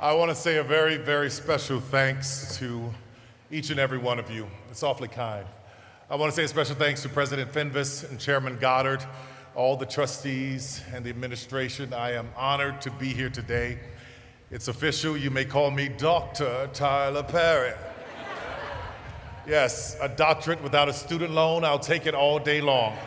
I want to say a very, very special thanks to each and every one of you. It's awfully kind. I want to say a special thanks to President Fenves and Chairman Goddard, all the trustees and the administration. I am honored to be here today. It's official. You may call me Dr. Tyler Perry. Yes, a doctorate without a student loan, I'll take it all day long.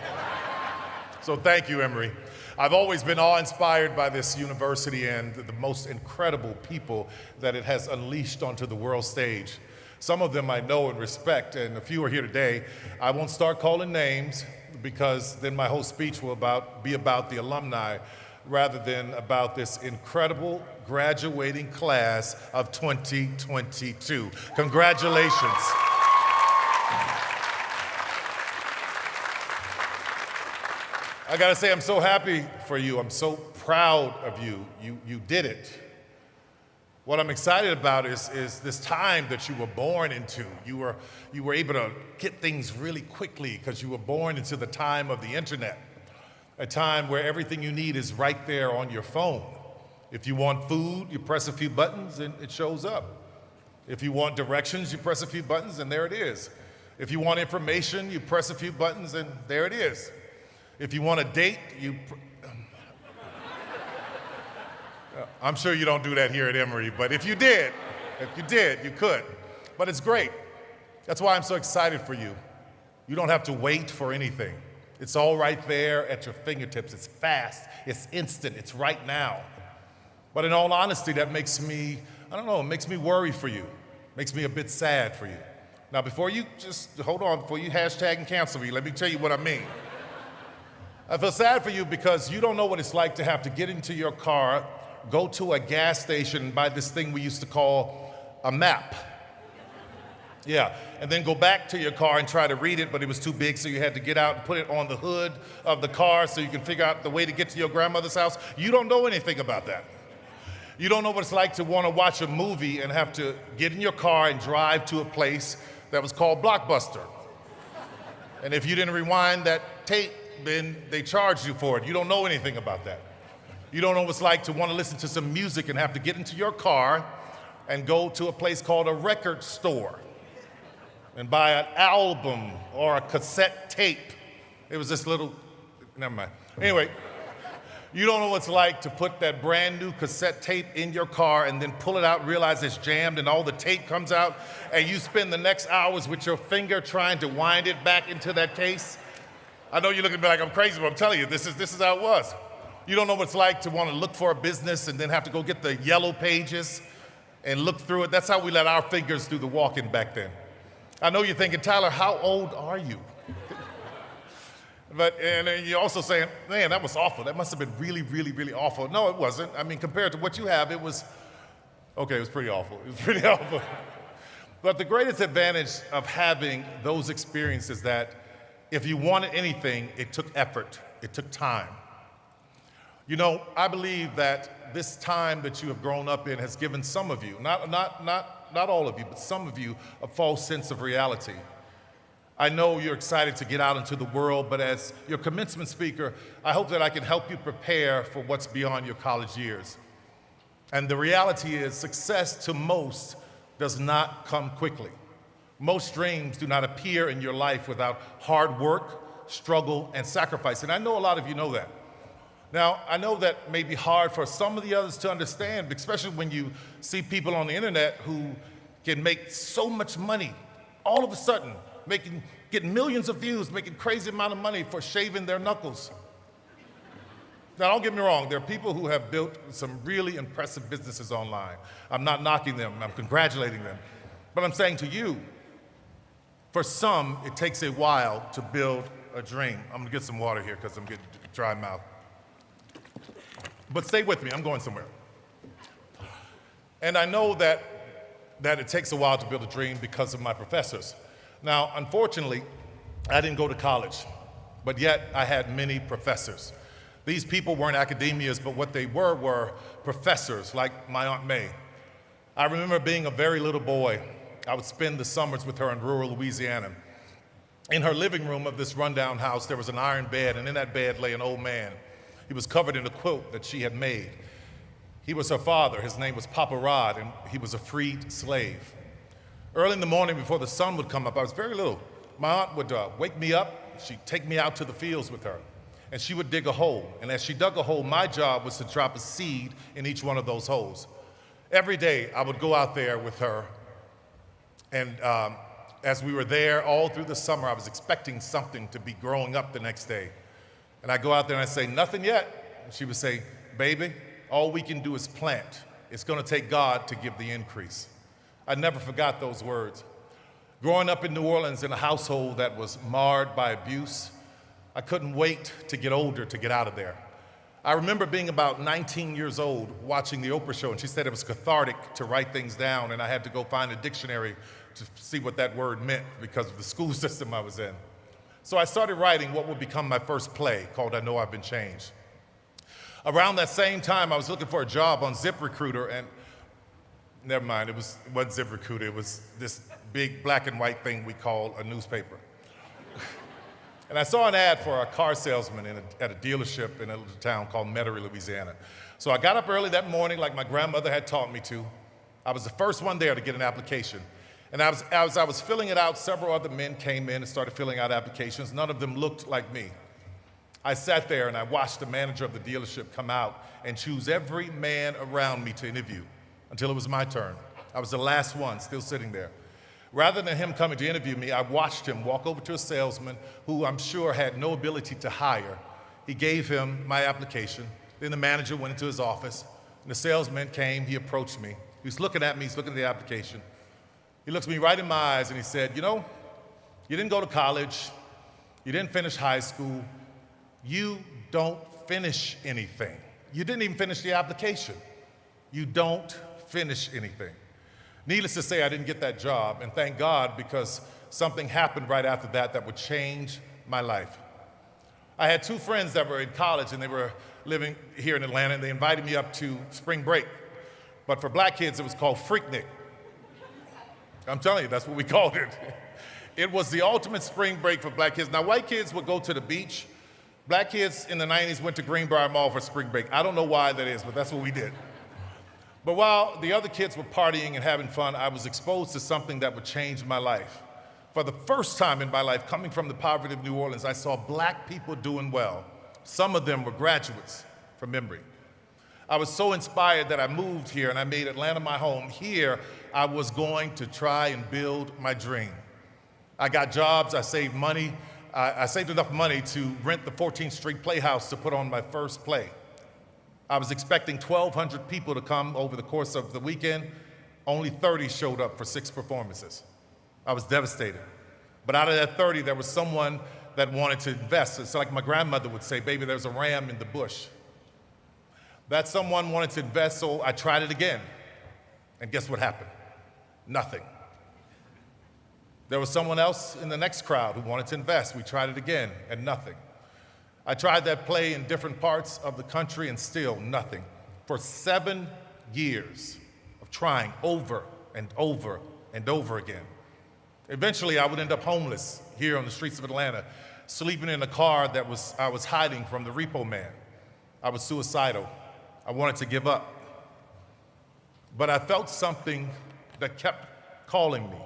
So thank you, Emory. I've always been awe-inspired by this university and the most incredible people that it has unleashed onto the world stage. Some of them I know and respect, and a few are here today. I won't start calling names because then my whole speech will be about the alumni rather than about this incredible graduating class of 2022. Congratulations. I gotta say, I'm so happy for you. I'm so proud of you. You did it. What I'm excited about is this time that you were born into. You were able to get things really quickly because you were born into the time of the internet, a time where everything you need is right there on your phone. If you want food, you press a few buttons and it shows up. If you want directions, you press a few buttons and there it is. If you want information, you press a few buttons and there it is. If you want a date, I'm sure you don't do that here at Emory, but if you did, you could. But it's great. That's why I'm so excited for you. You don't have to wait for anything. It's all right there at your fingertips. It's fast, it's instant, it's right now. But in all honesty, that makes me, it makes me worry for you. Makes me a bit sad for you. Now, before you before you hashtag and cancel me, let me tell you what I mean. I feel sad for you because you don't know what it's like to have to get into your car, go to a gas station and buy this thing we used to call a map. Yeah, and then go back to your car and try to read it, but it was too big, so you had to get out and put it on the hood of the car so you can figure out the way to get to your grandmother's house. You don't know anything about that. You don't know what it's like to want to watch a movie and have to get in your car and drive to a place that was called Blockbuster. And if you didn't rewind that tape, then they charged you for it. You don't know anything about that. You don't know what it's like to want to listen to some music and have to get into your car and go to a place called a record store and buy an album or a cassette tape. It was this little, never mind. Anyway, you don't know what it's like to put that brand new cassette tape in your car and then pull it out, realize it's jammed and all the tape comes out, and you spend the next hours with your finger trying to wind it back into that case. I know you're looking at me like I'm crazy, but I'm telling you, this is how it was. You don't know what it's like to want to look for a business and then have to go get the yellow pages and look through it. That's how we let our fingers do the walking back then. I know you're thinking, Tyler, how old are you? And you're also saying, man, that was awful. That must have been really, really, really awful. No, it wasn't. I mean, compared to what you have, it was pretty awful. It was pretty awful. But the greatest advantage of having those experiences is that if you wanted anything, it took effort, it took time. You know, I believe that this time that you have grown up in has given some of you, not all of you, but some of you, a false sense of reality. I know you're excited to get out into the world, but as your commencement speaker, I hope that I can help you prepare for what's beyond your college years. And the reality is, success to most does not come quickly. Most dreams do not appear in your life without hard work, struggle, and sacrifice. And I know a lot of you know that. Now, I know that may be hard for some of the others to understand, especially when you see people on the internet who can make so much money all of a sudden, getting millions of views, making crazy amount of money for shaving their knuckles. Now, don't get me wrong, there are people who have built some really impressive businesses online. I'm not knocking them, I'm congratulating them. But I'm saying to you, for some, it takes a while to build a dream. I'm gonna get some water here because I'm getting dry mouth. But stay with me, I'm going somewhere. And I know that it takes a while to build a dream because of my professors. Now, unfortunately, I didn't go to college, but yet I had many professors. These people weren't academias, but what they were professors, like my Aunt May. I remember being a very little boy. I would spend the summers with her in rural Louisiana. In her living room of this rundown house, there was an iron bed, and in that bed lay an old man. He was covered in a quilt that she had made. He was her father. His name was Papa Rod, and he was a freed slave. Early in the morning before the sun would come up, I was very little. My aunt would wake me up. She'd take me out to the fields with her, and she would dig a hole. And as she dug a hole, my job was to drop a seed in each one of those holes. Every day, I would go out there with her, and as we were there all through the summer, I was expecting something to be growing up the next day. And I go out there and I say, nothing yet. And she would say, baby, all we can do is plant. It's going to take God to give the increase. I never forgot those words. Growing up in New Orleans in a household that was marred by abuse, I couldn't wait to get older to get out of there. I remember being about 19 years old watching the Oprah show, and she said it was cathartic to write things down, and I had to go find a dictionary to see what that word meant because of the school system I was in. So I started writing what would become my first play called I Know I've Been Changed. Around that same time, I was looking for a job on ZipRecruiter, and never mind, it wasn't ZipRecruiter, it was this big black and white thing we call a newspaper. And I saw an ad for a car salesman at a dealership in a little town called Metairie, Louisiana. So I got up early that morning like my grandmother had taught me to. I was the first one there to get an application. And as I was filling it out, several other men came in and started filling out applications. None of them looked like me. I sat there and I watched the manager of the dealership come out and choose every man around me to interview until it was my turn. I was the last one still sitting there. Rather than him coming to interview me, I watched him walk over to a salesman who I'm sure had no ability to hire. He gave him my application. Then the manager went into his office, and the salesman came, he approached me. He was looking at me, he's looking at the application. He looks me right in my eyes and he said, you know, you didn't go to college, you didn't finish high school, you don't finish anything. You didn't even finish the application. You don't finish anything. Needless to say, I didn't get that job, and thank God, because something happened right after that would change my life. I had two friends that were in college, and they were living here in Atlanta, and they invited me up to spring break. But for black kids, it was called Freaknik. I'm telling you, that's what we called it. It was the ultimate spring break for black kids. Now, white kids would go to the beach. Black kids in the 90s went to Greenbrier Mall for spring break. I don't know why that is, but that's what we did. But while the other kids were partying and having fun, I was exposed to something that would change my life. For the first time in my life, coming from the poverty of New Orleans, I saw black people doing well. Some of them were graduates from Emory. I was so inspired that I moved here and I made Atlanta my home. Here, I was going to try and build my dream. I got jobs, I saved money. I saved enough money to rent the 14th Street Playhouse to put on my first play. I was expecting 1,200 people to come over the course of the weekend. Only 30 showed up for 6 performances. I was devastated. But out of that 30, there was someone that wanted to invest. It's like my grandmother would say, baby, there's a ram in the bush. That someone wanted to invest, so I tried it again. And guess what happened? Nothing. There was someone else in the next crowd who wanted to invest. We tried it again, and nothing. I tried that play in different parts of the country, and still nothing. For 7 years of trying over and over and over again. Eventually, I would end up homeless here on the streets of Atlanta, sleeping in a car that I was hiding from the repo man. I was suicidal. I wanted to give up. But I felt something that kept calling me,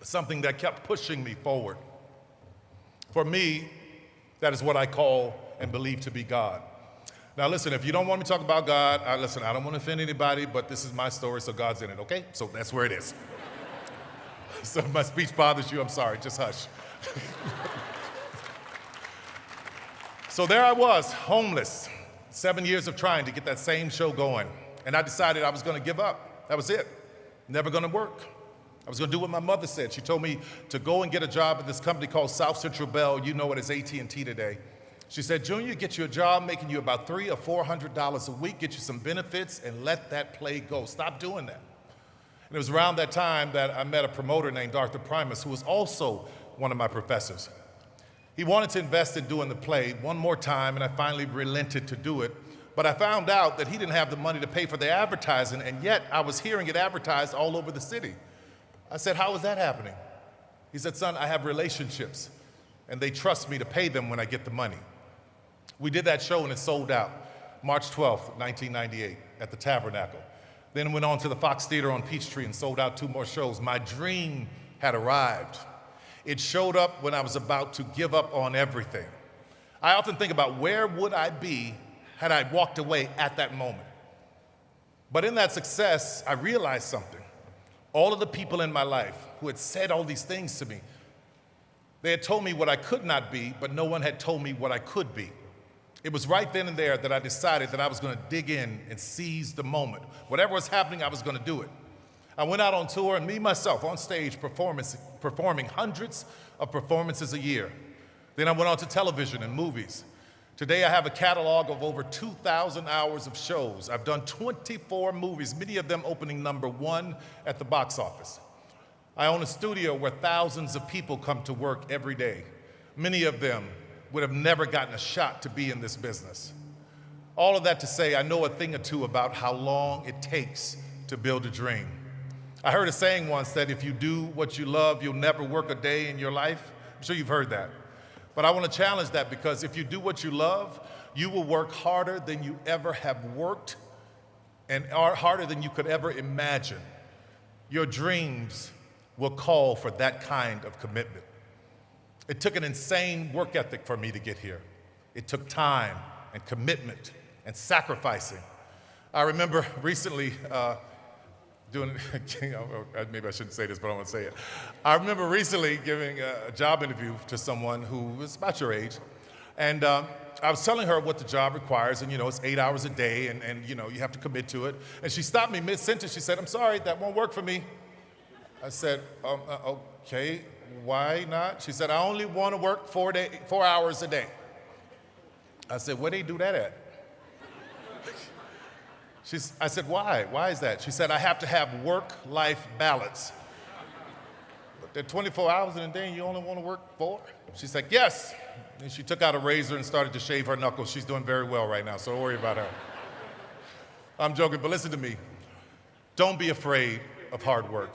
something that kept pushing me forward. For me, that is what I call and believe to be God. Now listen, if you don't want me to talk about God, listen, I don't want to offend anybody, but this is my story, so God's in it, okay? So that's where it is. So if my speech bothers you, I'm sorry, just hush. So there I was, homeless, 7 years of trying to get that same show going, and I decided I was going to give up. That was it. Never going to work. I was going to do what my mother said. She told me to go and get a job at this company called South Central Bell. You know it as AT&T today. She said, Junior, get you a job making you about $300 or $400 a week, get you some benefits, and let that play go. Stop doing that. And it was around that time that I met a promoter named Dr. Primus, who was also one of my professors. He wanted to invest in doing the play one more time, and I finally relented to do it. But I found out that he didn't have the money to pay for the advertising, and yet I was hearing it advertised all over the city. I said, how is that happening? He said, son, I have relationships, and they trust me to pay them when I get the money. We did that show, and it sold out. March 12th, 1998, at the Tabernacle. Then went on to the Fox Theater on Peachtree and sold out 2 more shows. My dream had arrived. It showed up when I was about to give up on everything. I often think about where would I be had I walked away at that moment. But in that success, I realized something. All of the people in my life who had said all these things to me, they had told me what I could not be, but no one had told me what I could be. It was right then and there that I decided that I was going to dig in and seize the moment. Whatever was happening, I was going to do it. I went out on tour, and me, myself, on stage, performing hundreds of performances a year. Then I went on to television and movies. Today, I have a catalog of over 2,000 hours of shows. I've done 24 movies, many of them opening #1 at the box office. I own a studio where thousands of people come to work every day. Many of them would have never gotten a shot to be in this business. All of that to say, I know a thing or two about how long it takes to build a dream. I heard a saying once that if you do what you love, you'll never work a day in your life. I'm sure you've heard that. But I want to challenge that, because if you do what you love, you will work harder than you ever have worked and harder than you could ever imagine. Your dreams will call for that kind of commitment. It took an insane work ethic for me to get here. It took time and commitment and sacrificing. I remember recently maybe I shouldn't say this, but I want to say it. I remember recently giving a job interview to someone who was about your age, and I was telling her what the job requires, and it's 8 hours a day, and you have to commit to it. And she stopped me mid-sentence. She said, "I'm sorry, that won't work for me." I said, "Okay, why not?" She said, "I only want to work 4 hours a day." I said, "Where do they do that at?" I said, "Why? Why is that?" She said, "I have to have work-life balance." But there are 24 hours in a day and you only want to work 4? She said, "Yes." And she took out a razor and started to shave her knuckles. She's doing very well right now, so don't worry about her. I'm joking, but listen to me. Don't be afraid of hard work.